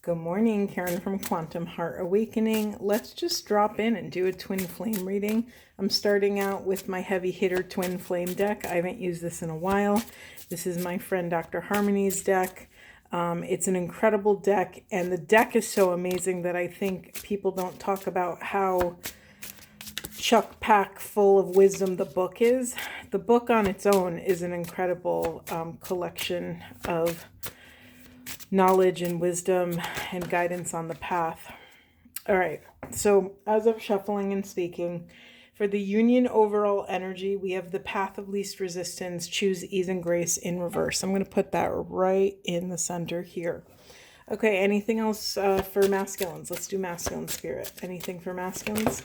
Good morning, Karen from Quantum Heart Awakening. Let's just drop in and do a twin flame reading. I'm starting out with my heavy hitter twin flame deck. I haven't used this in a while. This is my friend Dr. Harmony's deck. It's an incredible deck, and the deck is so amazing that I think people don't talk about how chuck-pack full of wisdom the book is. The book on its own is an incredible collection of knowledge and wisdom and guidance on the path. All right, so as of shuffling and speaking, for the union overall energy, we have the path of least resistance, choose ease and grace in reverse. I'm going to put that right in the center here. Okay, anything else for masculines? Let's do masculine spirit. Anything for masculines?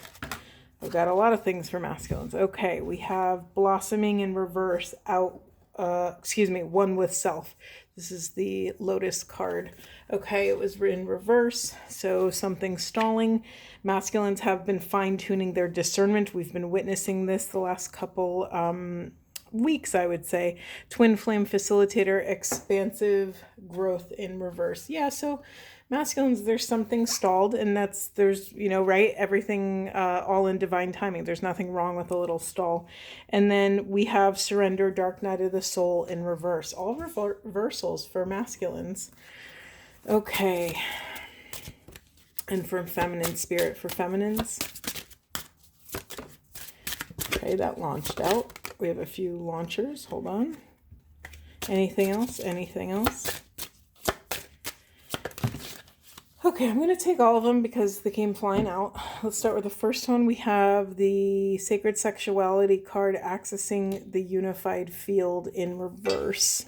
I've got a lot of things for masculines. Okay, we have blossoming in reverse, one with self. This is the Lotus card. Okay, it was in reverse, so something's stalling. Masculines have been fine-tuning their discernment. We've been witnessing this the last couple weeks, I would say. Twin flame facilitator, expansive growth in reverse. Yeah, so masculines, there's something stalled, and there's right, everything all in divine timing. There's nothing wrong with a little stall. And then we have surrender, dark night of the soul in reverse. All reversals for masculines. Okay. And for feminine spirit for feminines. Okay, that launched out. We have a few launchers. Hold on. Anything else? Anything else? Okay, I'm going to take all of them because they came flying out. Let's start with the first one. We have the Sacred Sexuality card, accessing the unified field in reverse.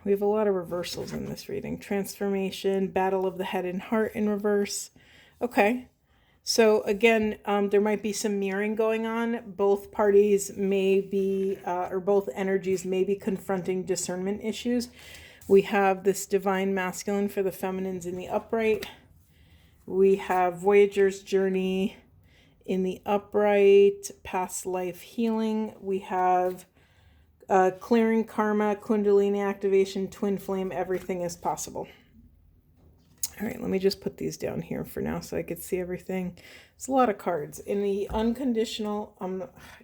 We have a lot of reversals in this reading. Transformation, battle of the head and heart in reverse. Okay, so again, there might be some mirroring going on. Both parties may be, or both energies may be confronting discernment issues. We have this divine masculine for the feminines in the upright. We have Voyager's journey in the upright, past life healing. We have clearing karma, kundalini activation, twin flame, everything is possible. All right, let me just put these down here for now so I could see everything. It's a lot of cards. In the unconditional,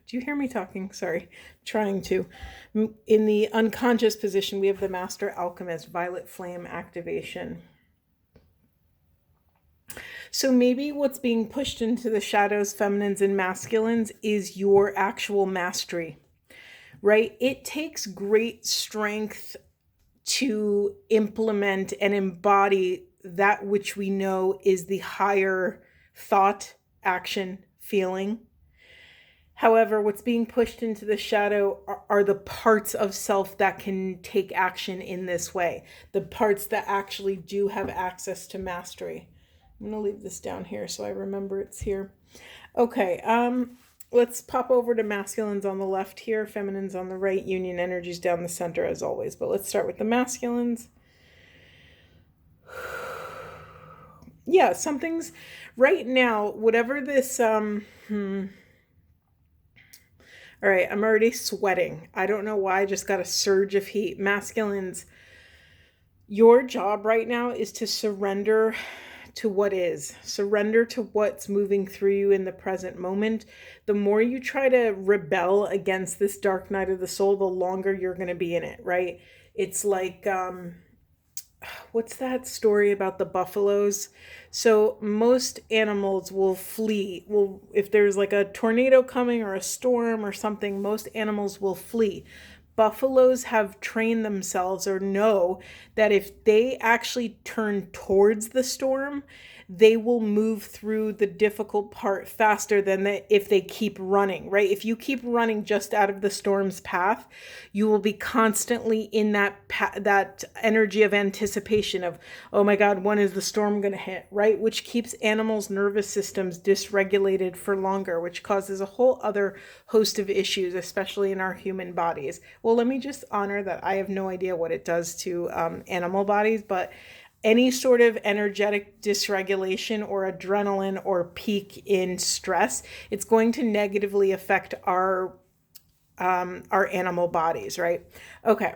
do you hear me talking? Sorry, trying to. In the unconscious position, we have the Master Alchemist, violet flame activation. So maybe what's being pushed into the shadows, feminines and masculines, is your actual mastery, right? It takes great strength to implement and embody that which we know is the higher thought, action, feeling. However, what's being pushed into the shadow are the parts of self that can take action in this way. The parts that actually do have access to mastery. I'm going to leave this down here so I remember it's here. Okay, let's pop over to masculines on the left here, feminines on the right, union energies down the center as always. But let's start with the masculines. Yeah, something's right now, whatever this, all right, I'm already sweating. I don't know why, I just got a surge of heat. Masculines, your job right now is to surrender to what is. Surrender to what's moving through you in the present moment. The more you try to rebel against this dark night of the soul, the longer you're going to be in it, right? It's like, what's that story about the buffaloes? So most animals will flee. If there's like a tornado coming or a storm or something, most animals will flee. Buffaloes have trained themselves or know that if they actually turn towards the storm, they will move through the difficult part faster than if they keep running, right? If you keep running just out of the storm's path, you will be constantly in that energy of anticipation of, oh my God, when is the storm going to hit, right? Which keeps animals' nervous systems dysregulated for longer, which causes a whole other host of issues, especially in our human bodies. Well, let me just honor that I have no idea what it does to animal bodies, but any sort of energetic dysregulation or adrenaline or peak in stress, it's going to negatively affect our animal bodies, right? Okay.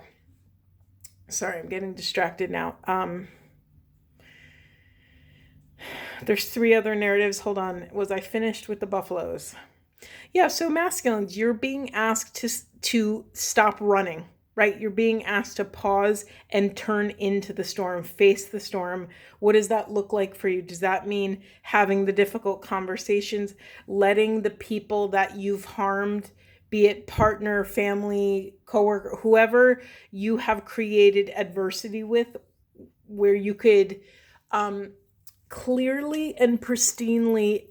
Sorry, I'm getting distracted now. There's 3 other narratives. Hold on. Was I finished with the buffaloes? Yeah, so masculines, you're being asked to stop running, right? You're being asked to pause and turn into the storm, face the storm. What does that look like for you? Does that mean having the difficult conversations, letting the people that you've harmed, be it partner, family, coworker, whoever you have created adversity with, where you could clearly and pristinely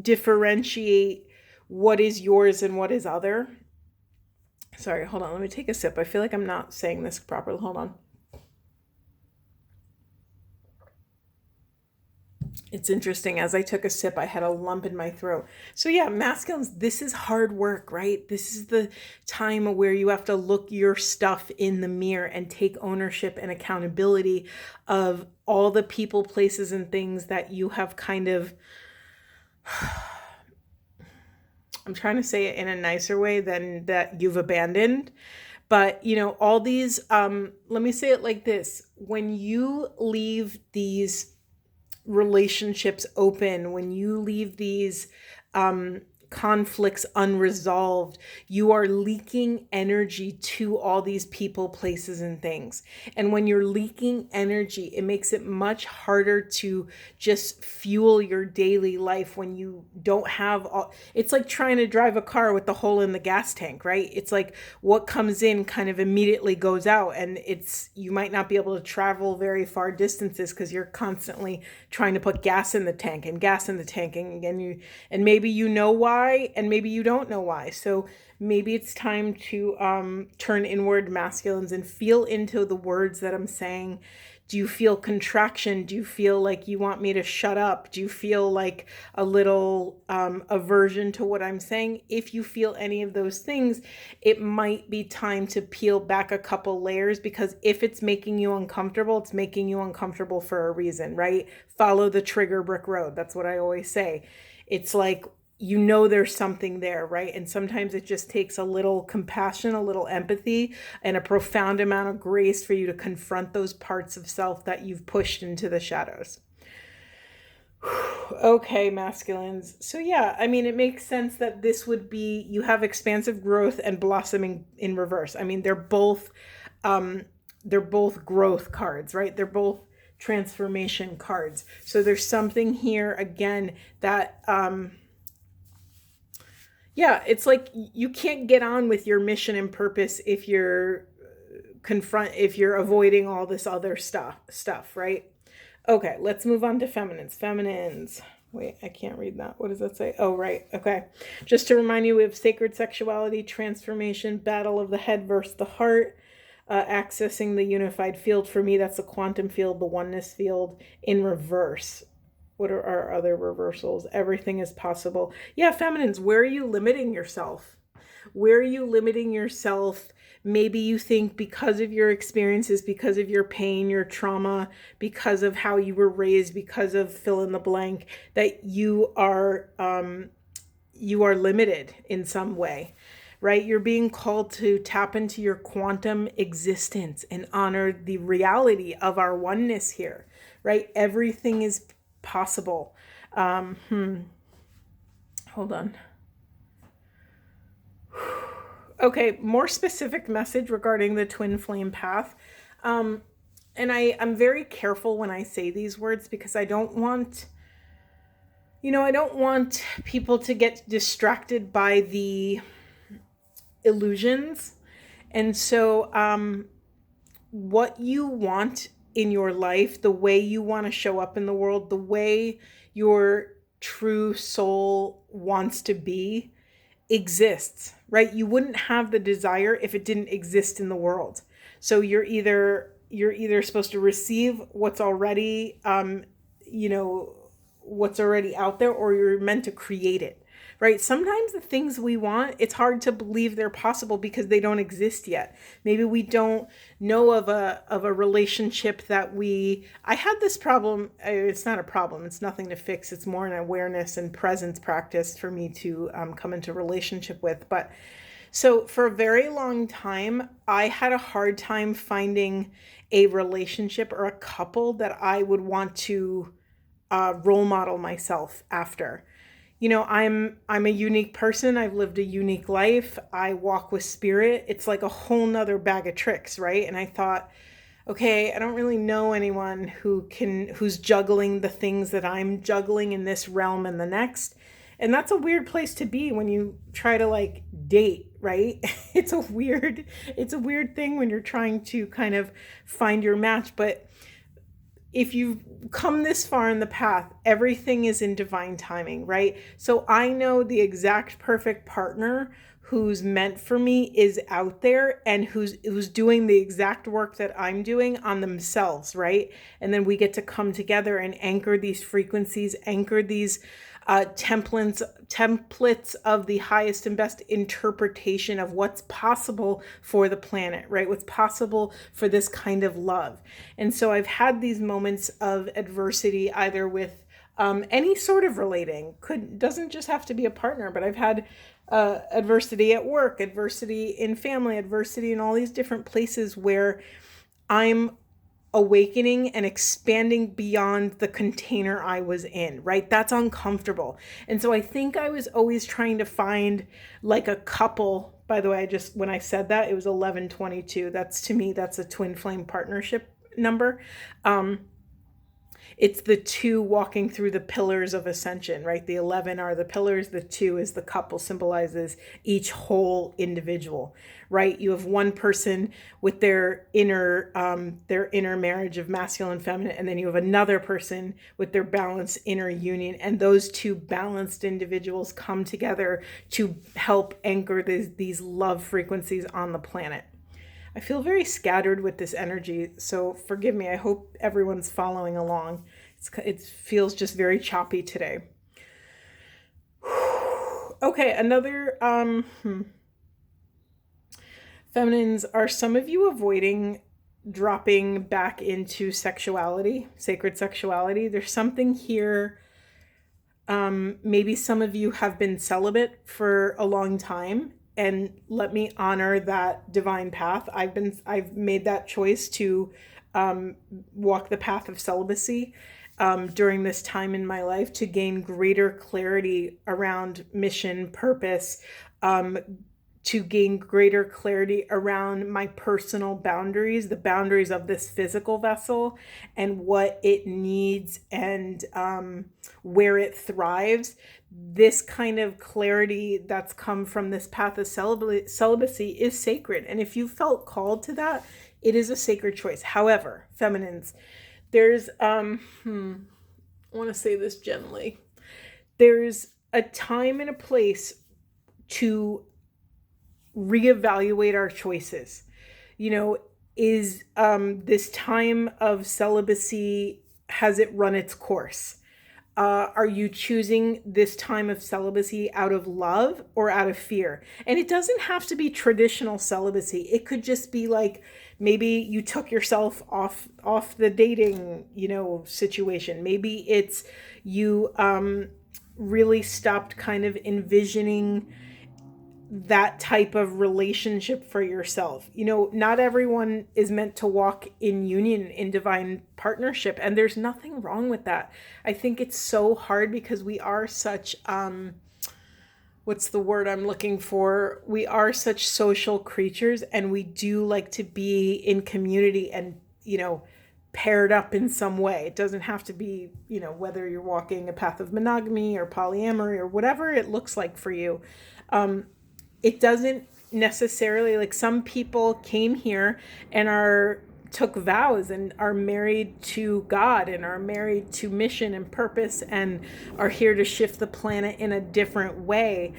differentiate what is yours and what is other. Sorry, hold on. Let me take a sip. I feel like I'm not saying this properly. Hold on. It's interesting. As I took a sip, I had a lump in my throat. So yeah, masculines, this is hard work, right? This is the time where you have to look your stuff in the mirror and take ownership and accountability of all the people, places, and things that you have kind of, I'm trying to say it in a nicer way than that you've abandoned. But, all these, let me say it like this. When you leave these relationships open, when you leave these conflicts unresolved, you are leaking energy to all these people, places, and things. And when you're leaking energy, it makes it much harder to just fuel your daily life when you don't have it's like trying to drive a car with the hole in the gas tank, right? It's like what comes in kind of immediately goes out, and you might not be able to travel very far distances because you're constantly trying to put gas in the tank and gas in the tank, and maybe you know why, and maybe you don't know why. So maybe it's time to turn inward, masculines, and feel into the words that I'm saying. Do you feel contraction? Do you feel like you want me to shut up? Do you feel like a little aversion to what I'm saying? If you feel any of those things, it might be time to peel back a couple layers, because if it's making you uncomfortable, it's making you uncomfortable for a reason, right? Follow the trigger brick road. That's what I always say. It's like, there's something there, right? And sometimes it just takes a little compassion, a little empathy, and a profound amount of grace for you to confront those parts of self that you've pushed into the shadows. Okay, masculines. So yeah, it makes sense that this would be, you have expansive growth and blossoming in reverse. They're both growth cards, right? They're both transformation cards. So there's something here again that it's like you can't get on with your mission and purpose if you're avoiding all this other stuff, right? Okay, let's move on to feminines. Wait, I can't read that. What does that say? Oh, right. Okay. Just to remind you, we have sacred sexuality, transformation, battle of the head versus the heart, accessing the unified field. For me, that's the quantum field, the oneness field in reverse. What are our other reversals? Everything is possible. Yeah, feminines, where are you limiting yourself? Where are you limiting yourself? Maybe you think because of your experiences, because of your pain, your trauma, because of how you were raised, because of fill in the blank, that you are limited in some way, right? You're being called to tap into your quantum existence and honor the reality of our oneness here, right? Everything is possible. Hold on. Okay, more specific message regarding the twin flame path. And I'm very careful when I say these words, because I don't want people to get distracted by the illusions. And so what you want in your life, the way you want to show up in the world, the way your true soul wants to be, exists, right? You wouldn't have the desire if it didn't exist in the world. So you're either supposed to receive what's already what's already out there, or you're meant to create it, right? Sometimes the things we want, it's hard to believe they're possible because they don't exist yet. Maybe we don't know of a relationship that I had this problem. It's not a problem. It's nothing to fix. It's more an awareness and presence practice for me to come into relationship with. But so for a very long time, I had a hard time finding a relationship or a couple that I would want to role model myself after. I'm a unique person. I've lived a unique life. I walk with spirit. It's like a whole nother bag of tricks, right? And I thought, okay, I don't really know anyone who's juggling the things that I'm juggling in this realm and the next. And that's a weird place to be when you try to like date, right? It's a weird thing when you're trying to kind of find your match. But if you've come this far in the path, everything is in divine timing, right? So I know the exact perfect partner who's meant for me is out there and who's doing the exact work that I'm doing on themselves, right? And then we get to come together and anchor these frequencies, anchor these templates of the highest and best interpretation of what's possible for the planet, right? What's possible for this kind of love. And so I've had these moments of adversity, either with any sort of relating, doesn't just have to be a partner, but I've had adversity at work, adversity in family, adversity in all these different places where I'm awakening and expanding beyond the container I was in, right? That's uncomfortable. And so I think I was always trying to find like a couple. By the way, when I said that, it was 1122. To me, that's a twin flame partnership number. It's the two walking through the pillars of ascension, right? The 11 are the pillars. The two is the couple, symbolizes each whole individual, right? You have one person with their inner marriage of masculine and feminine, and then you have another person with their balanced inner union. And those two balanced individuals come together to help anchor these love frequencies on the planet. I feel very scattered with this energy, so forgive me. I hope everyone's following along. It feels just very choppy today. Okay, another feminines, are some of you avoiding dropping back into sexuality, sacred sexuality? There's something here. Maybe some of you have been celibate for a long time. And let me honor that divine path. I've made that choice to walk the path of celibacy during this time in my life to gain greater clarity around mission, purpose, to gain greater clarity around my personal boundaries, the boundaries of this physical vessel and what it needs and where it thrives. This kind of clarity that's come from this path of celibacy is sacred. And if you felt called to that, it is a sacred choice. However, feminines, there's, I want to say this gently, there's a time and a place to reevaluate our choices. Is this time of celibacy, has it run its course? Are you choosing this time of celibacy out of love or out of fear? And it doesn't have to be traditional celibacy. It could just be like, maybe you took yourself off the dating, situation. Maybe it's you really stopped kind of envisioning that type of relationship for yourself. Not everyone is meant to walk in union, in divine partnership, and there's nothing wrong with that. I think it's so hard because we are such, what's the word I'm looking for? We are such social creatures, and we do like to be in community and, paired up in some way. It doesn't have to be, whether you're walking a path of monogamy or polyamory or whatever it looks like for you. It doesn't necessarily, like, some people came here and took vows and are married to God and are married to mission and purpose and are here to shift the planet in a different way.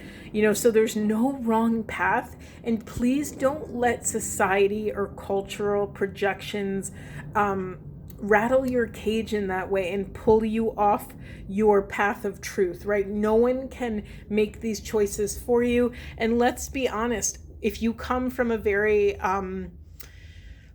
So there's no wrong path, and please don't let society or cultural projections rattle your cage in that way and pull you off your path of truth, right? No one can make these choices for you. And let's be honest, if you come from a very,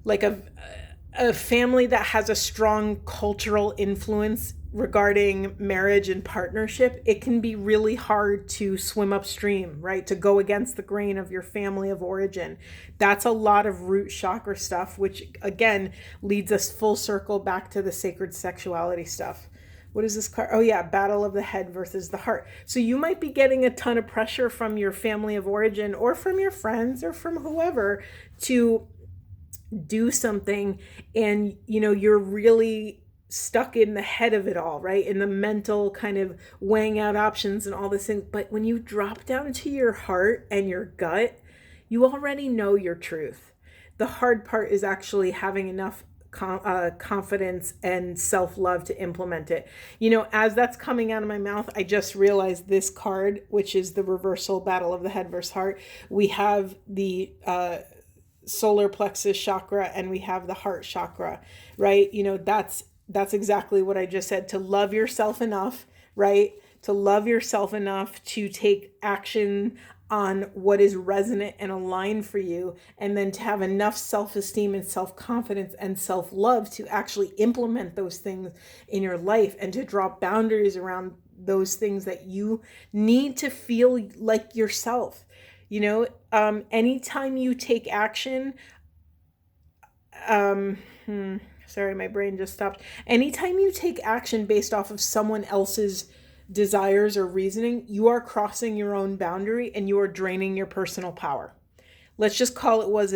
like a family that has a strong cultural influence regarding marriage and partnership, it can be really hard to swim upstream, right? To go against the grain of your family of origin. That's a lot of root chakra stuff, which again leads us full circle back to the sacred sexuality stuff. what is this card? Oh yeah, battle of the head versus the heart. So you might be getting a ton of pressure from your family of origin or from your friends or from whoever to do something, and you're really stuck in the head of it all, right? In the mental kind of weighing out options and all this thing. But when you drop down to your heart and your gut, you already know your truth. The hard part is actually having enough confidence and self-love to implement it. As that's coming out of my mouth, I just realized this card, which is the reversal battle of the head versus heart. We have the solar plexus chakra and we have the heart chakra, right? That's exactly what I just said. To love yourself enough, right? To love yourself enough to take action on what is resonant and aligned for you, and then to have enough self-esteem and self-confidence and self-love to actually implement those things in your life, and to draw boundaries around those things that you need to feel like yourself. Anytime you take action, sorry, my brain just stopped. Anytime you take action based off of someone else's desires or reasoning, you are crossing your own boundary and you are draining your personal power. Let's just call it what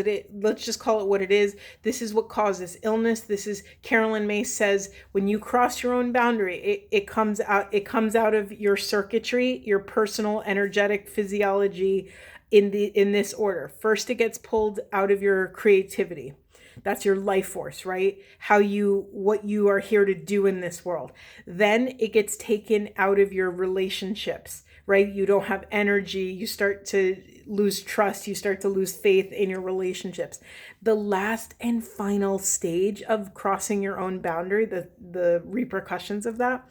it is. This is what causes illness. This is, Carolyn May says, when you cross your own boundary, it comes out of your circuitry, your personal energetic physiology, in this order. First, it gets pulled out of your creativity. That's your life force, right? What you are here to do in this world. Then it gets taken out of your relationships, right? You don't have energy. You start to lose trust. You start to lose faith in your relationships. The last and final stage of crossing your own boundary, the repercussions of that,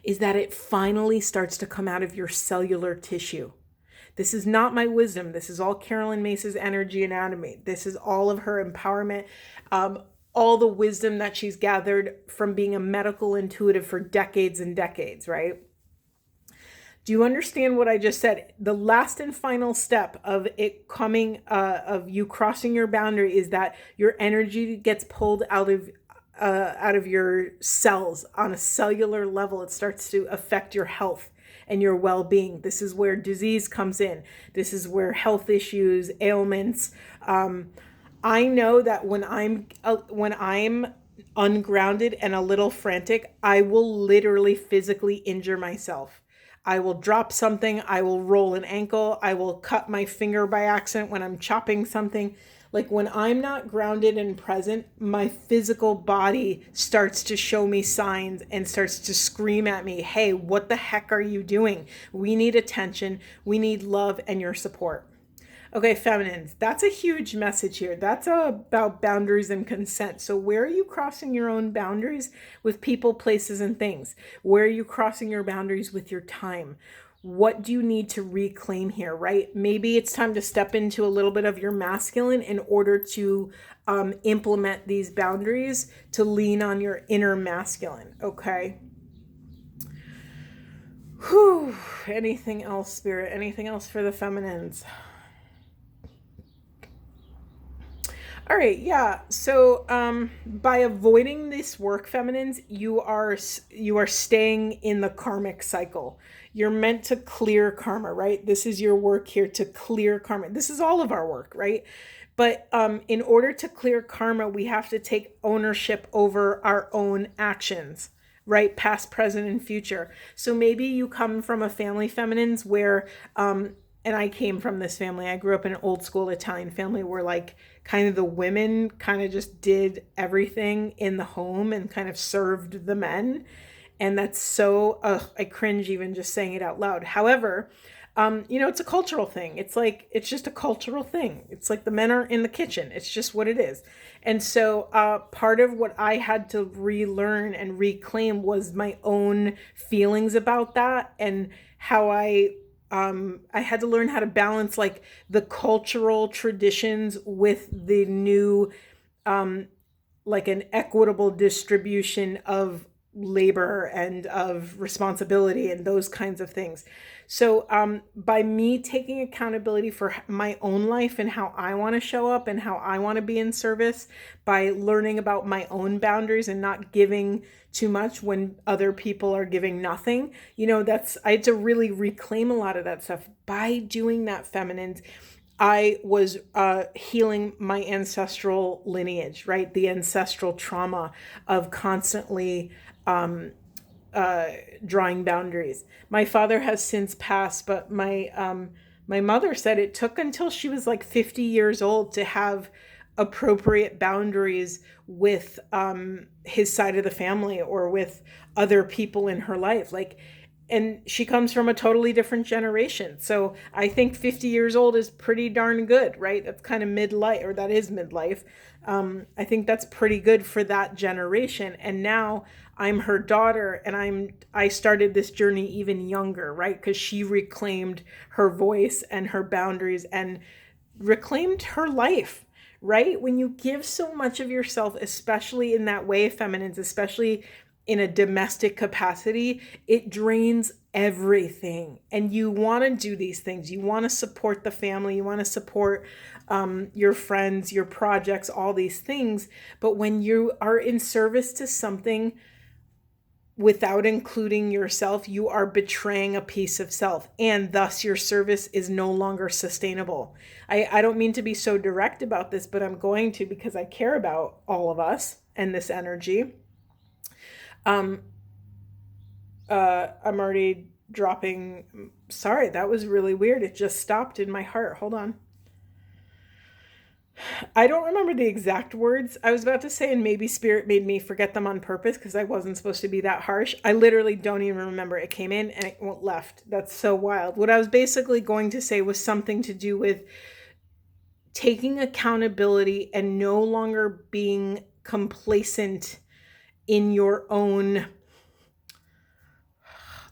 is that it finally starts to come out of your cellular tissue. This is not my wisdom. This is all Carolyn Mace's energy anatomy. This is all of her empowerment, all the wisdom that she's gathered from being a medical intuitive for decades and decades, right? Do you understand what I just said? The last and final step of it coming, of you crossing your boundary, is that your energy gets pulled out of your cells on a cellular level. It starts to affect your health and your well-being. This is where disease comes in. This is where health issues, ailments. I know that when I'm ungrounded and a little frantic, I will literally physically injure myself. I will drop something. I will roll an ankle. I will cut my finger by accident when I'm chopping something. Like, when I'm not grounded and present, my physical body starts to show me signs and starts to scream at me, hey, what the heck are you doing? We need attention. We need love and your support. Okay, feminines, that's a huge message here. That's about boundaries and consent. So where are you crossing your own boundaries with people, places, and things? Where are you crossing your boundaries with your time? What do you need to reclaim here, right? Maybe it's time to step into a little bit of your masculine in order to implement these boundaries, to lean on your inner masculine, okay? Whew. Anything else, Spirit? Anything else for the feminines? All right, yeah. So by avoiding this work, feminines, you are staying in the karmic cycle. You're meant to clear karma, right? This is your work here, to clear karma. This is all of our work, right? But in order to clear karma, we have to take ownership over our own actions, right? Past, present, and future. So maybe you come from a family, feminines, where and I came from this family. I grew up in an old school Italian family where, like, kind of the women kind of just did everything in the home and kind of served the men. And that's so, I cringe even just saying it out loud. However, it's a cultural thing. It's just a cultural thing. It's like the men are in the kitchen. It's just what it is. And so part of what I had to relearn and reclaim was my own feelings about that, and how I had to learn how to balance, like, the cultural traditions with the new, like, an equitable distribution of labor and of responsibility and those kinds of things. So by me taking accountability for my own life and how I want to show up and how I want to be in service, by learning about my own boundaries and not giving too much when other people are giving nothing, I had to really reclaim a lot of that stuff. By doing that, feminines, I was healing my ancestral lineage, right? The ancestral trauma of constantly drawing boundaries. My father has since passed, but my mother said it took until she was like 50 years old to have appropriate boundaries with his side of the family or with other people in her life. And she comes from a totally different generation. So I think 50 years old is pretty darn good, right? That's kind of midlife, or that is midlife. I think that's pretty good for that generation. And now I'm her daughter, and I started this journey even younger, right? Because she reclaimed her voice and her boundaries and reclaimed her life, right? When you give so much of yourself, especially in that way, feminines, especially in a domestic capacity, it drains everything. And you want to do these things. You want to support the family. You want to support your friends, your projects, all these things. But when you are in service to something without including yourself, you are betraying a piece of self, and thus your service is no longer sustainable. I don't mean to be so direct about this, but I'm going to, because I care about all of us and this energy. I'm already dropping. Sorry, that was really weird. It just stopped in my heart. Hold on. I don't remember the exact words I was about to say, and maybe spirit made me forget them on purpose because I wasn't supposed to be that harsh. I literally don't even remember. It came in and it left. That's so wild. What I was basically going to say was something to do with taking accountability and no longer being complacent in your own.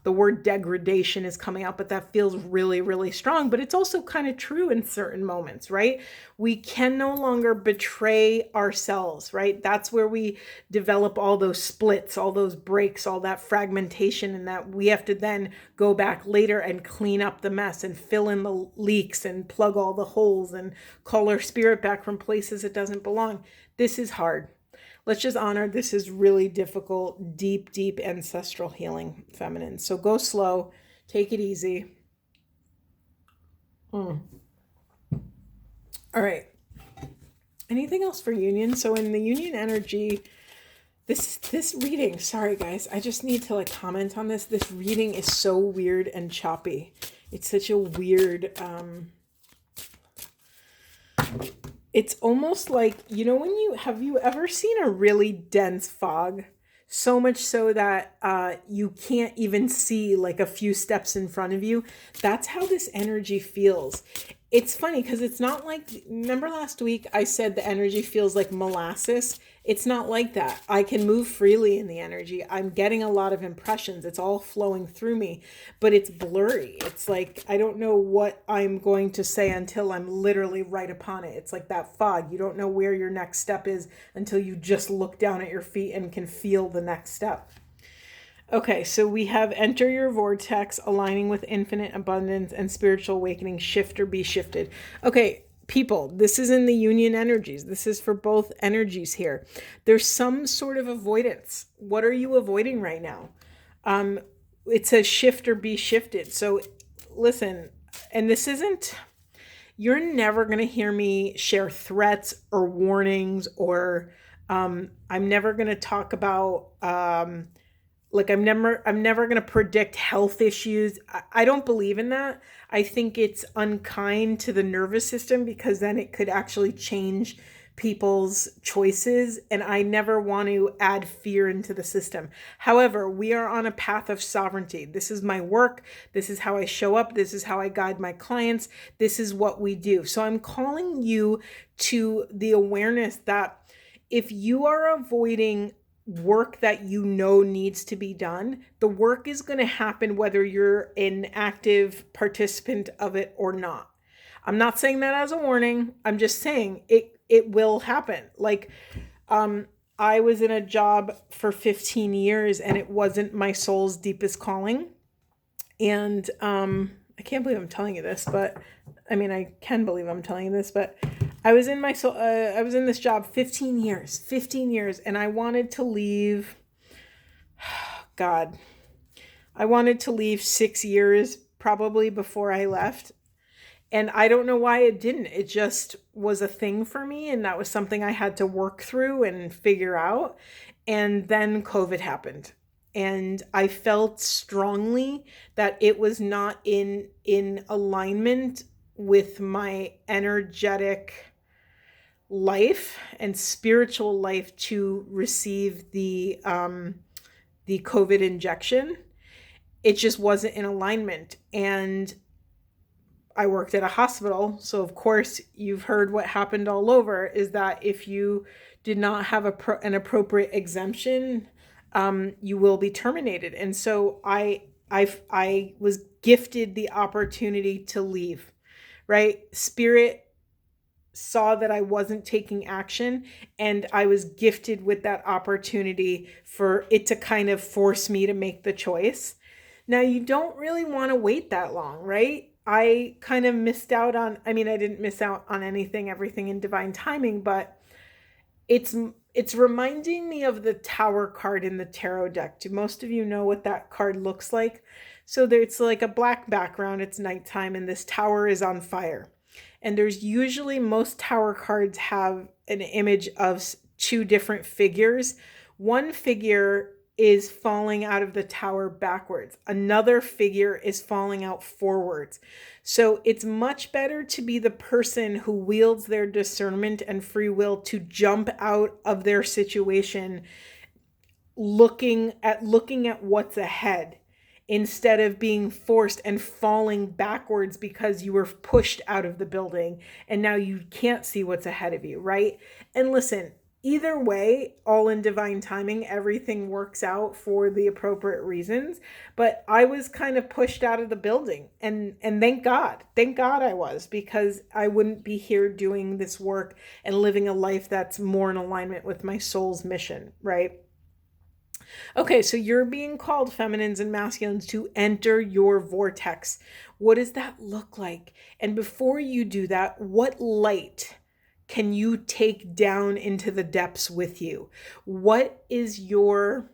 The word degradation is coming out, but that feels really, really strong. But it's also kind of true in certain moments, right? We can no longer betray ourselves, right? That's where we develop all those splits, all those breaks, all that fragmentation, and that we have to then go back later and clean up the mess and fill in the leaks and plug all the holes and call our spirit back from places it doesn't belong. This is hard. Let's just honor this is really difficult, deep, deep ancestral healing, feminine. So go slow, take it easy. All right. Anything else for union? So in the union energy, this reading, sorry guys, I just need to comment on this. This reading is so weird and choppy. It's such a weird, it's almost like, have you ever seen a really dense fog? So much so that you can't even see like a few steps in front of you. That's how this energy feels. It's funny because it's not like, remember last week I said the energy feels like molasses? It's not like that. I can move freely in the energy. I'm getting a lot of impressions. It's all flowing through me, but it's blurry. It's like, I don't know what I'm going to say until I'm literally right upon it. It's like that fog. You don't know where your next step is until you just look down at your feet and can feel the next step. Okay, so we have enter your vortex, aligning with infinite abundance and spiritual awakening, shift or be shifted. Okay, people, this is in the union energies. This is for both energies here. There's some sort of avoidance. What are you avoiding right now? It says shift or be shifted. So listen, and this isn't, you're never going to hear me share threats or warnings, or I'm never going to talk about, I'm never going to predict health issues. I don't believe in that. I think it's unkind to the nervous system because then it could actually change people's choices. And I never want to add fear into the system. However, we are on a path of sovereignty. This is my work. This is how I show up. This is how I guide my clients. This is what we do. So I'm calling you to the awareness that if you are avoiding work that you know needs to be done, the work is going to happen whether you're an active participant of it or not. I'm not saying that as a warning. I'm just saying it will happen. I was in a job for 15 years and it wasn't my soul's deepest calling. And I can't believe I'm telling you this, but I mean, I can believe I'm telling you this, but I was in I was in this job 15 years, and I wanted to leave. God, I wanted to leave 6 years probably before I left. And I don't know why it didn't. It just was a thing for me. And that was something I had to work through and figure out. And then COVID happened. And I felt strongly that it was not in alignment with my energetic life and spiritual life to receive the COVID injection. It just wasn't in alignment. And I worked at a hospital, so of course you've heard what happened all over, is that if you did not have an appropriate exemption, you will be terminated. And so I was gifted the opportunity to leave, right? Spirit saw that I wasn't taking action, and I was gifted with that opportunity for it to kind of force me to make the choice. Now, you don't really want to wait that long, right? I kind of missed out on, I mean, I didn't miss out on everything in divine timing, but it's reminding me of the Tower card in the tarot deck. Do most of you know what that card looks like? So it's like a black background, it's nighttime, and this tower is on fire. And there's usually, most Tower cards have an image of two different figures. One figure is falling out of the tower backwards. Another figure is falling out forwards. So it's much better to be the person who wields their discernment and free will to jump out of their situation, looking at what's ahead, instead of being forced and falling backwards because you were pushed out of the building and now you can't see what's ahead of you, right? And listen, either way, all in divine timing, everything works out for the appropriate reasons. But I was kind of pushed out of the building, and thank God I was, because I wouldn't be here doing this work and living a life that's more in alignment with my soul's mission, right? Okay, so you're being called, feminines and masculines, to enter your vortex. What does that look like? And before you do that, what light can you take down into the depths with you? What is your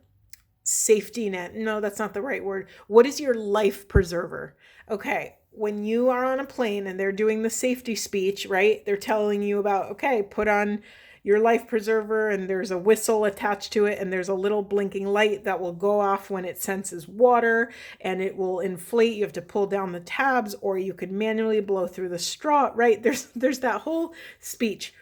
safety net? No, that's not the right word. What is your life preserver? Okay, when you are on a plane and they're doing the safety speech, right? They're telling you about, okay, put on your life preserver, and there's a whistle attached to it, and there's a little blinking light that will go off when it senses water, and it will inflate. You have to pull down the tabs, or you could manually blow through the straw, right? There's that whole speech.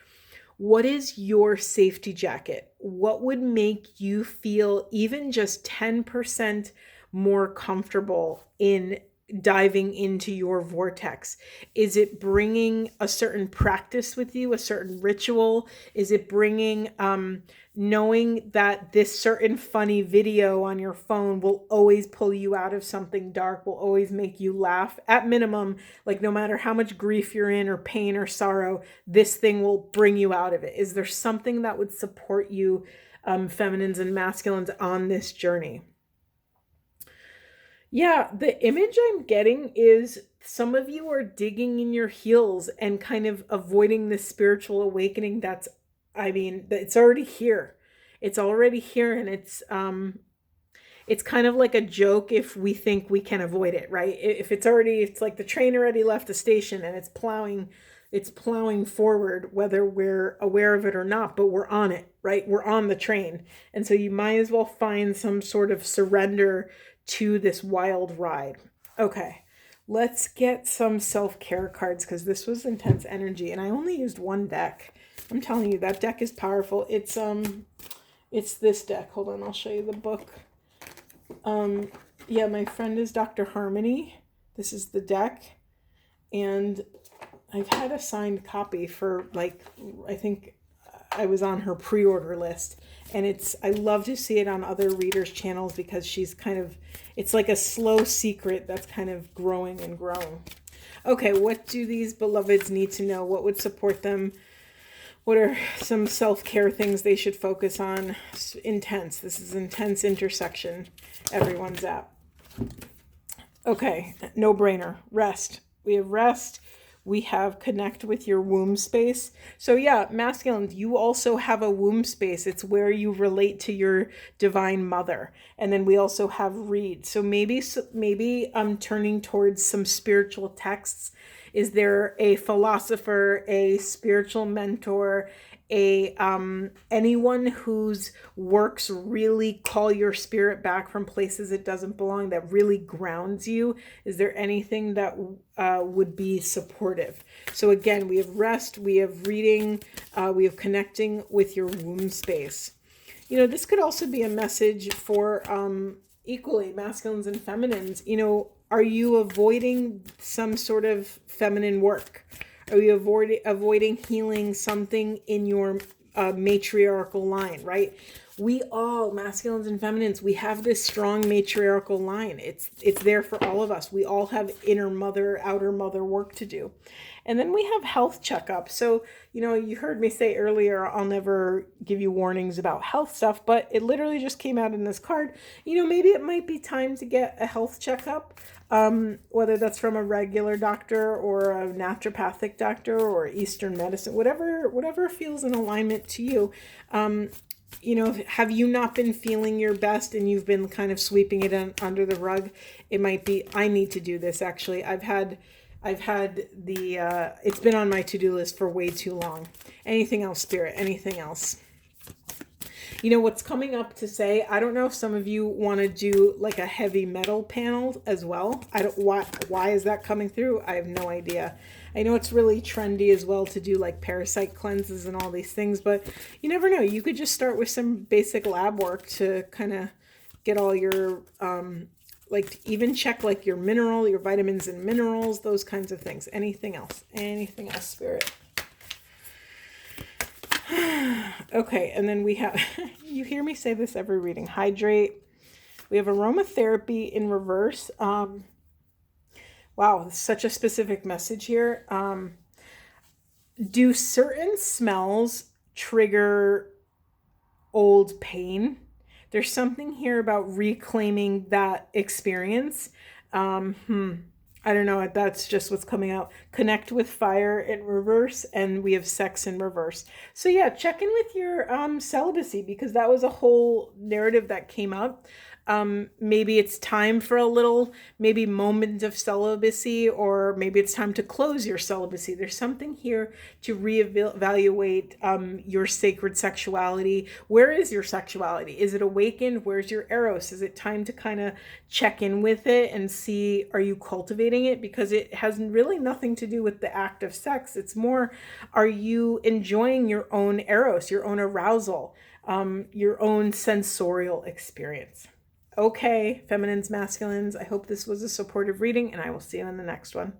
What is your safety jacket? What would make you feel even just 10% more comfortable in diving into your vortex? Is it bringing a certain practice with you, a certain ritual? Is it bringing knowing that this certain funny video on your phone will always pull you out of something dark, will always make you laugh? At minimum, like no matter how much grief you're in or pain or sorrow, this thing will bring you out of it. Is there something that would support you, feminines and masculines, on this journey? Yeah, the image I'm getting is some of you are digging in your heels and kind of avoiding the spiritual awakening that's, I mean, it's already here. It's already here, and it's kind of like a joke if we think we can avoid it, right? If it's like the train already left the station and it's plowing forward, whether we're aware of it or not, but we're on it, right? We're on the train. And so you might as well find some sort of surrender to this wild ride. Okay, let's get some self-care cards, because this was intense energy, and I only used one deck. I'm telling you, that deck is powerful. It's this deck. Hold on, I'll show you the book. Yeah, my friend is Dr. Harmony. This is the deck, and I've had a signed copy for, like, I think I was on her pre-order list. And I love to see it on other readers' channels, because she's kind of, it's like a slow secret that's kind of growing and growing. Okay, what do these beloveds need to know? What would support them What are some self-care things they should focus on? Intense. This is intense intersection everyone's at. Okay, no brainer. Rest. We have rest. We have connect with your womb space. So yeah, masculines, you also have a womb space. It's where you relate to your divine mother. And then we also have read. So maybe I'm turning towards some spiritual texts. Is there a philosopher, a spiritual mentor, anyone whose works really call your spirit back from places it doesn't belong, that really grounds you? Is there anything that would be supportive? So again, we have rest, we have reading, we have connecting with your womb space. You know, this could also be a message for equally masculines and feminines. You know, are you avoiding some sort of feminine work? Are you avoiding healing something in your matriarchal line, right? We all, masculines and feminines, we have this strong matriarchal line. It's there for all of us. We all have inner mother, outer mother work to do. And then we have health checkup. So, you know, you heard me say earlier, I'll never give you warnings about health stuff, but it literally just came out in this card. You know, maybe it might be time to get a health checkup, whether that's from a regular doctor or a naturopathic doctor or Eastern medicine, whatever feels in alignment to you. You know, have you not been feeling your best and you've been kind of sweeping it under the rug? It might be, I need to do this. Actually, I've had the, it's been on my to-do list for way too long. Anything else, Spirit? Anything else? You know, what's coming up to say, I don't know if some of you want to do like a heavy metal panel as well. Why is that coming through? I have no idea. I know it's really trendy as well to do like parasite cleanses and all these things, but you never know. You could just start with some basic lab work to kind of get all your, like even check like your vitamins and minerals, those kinds of things. Anything else, Spirit? Okay, and then we have, you hear me say this every reading, hydrate. We have aromatherapy in reverse. Wow, such a specific message here. Do certain smells trigger old pain? There's something here about reclaiming that experience. I don't know. That's just what's coming out. Connect with fire in reverse, and we have sex in reverse. So yeah, check in with your celibacy, because that was a whole narrative that came up. Maybe it's time for a little, maybe moment of celibacy, or maybe it's time to close your celibacy. There's something here to reevaluate your sacred sexuality. Where is your sexuality? Is it awakened? Where's your eros? Is it time to kind of check in with it and see, are you cultivating it? Because it has really nothing to do with the act of sex. It's more, are you enjoying your own eros, your own arousal, your own sensorial experience? Okay, feminines, masculines, I hope this was a supportive reading, and I will see you in the next one.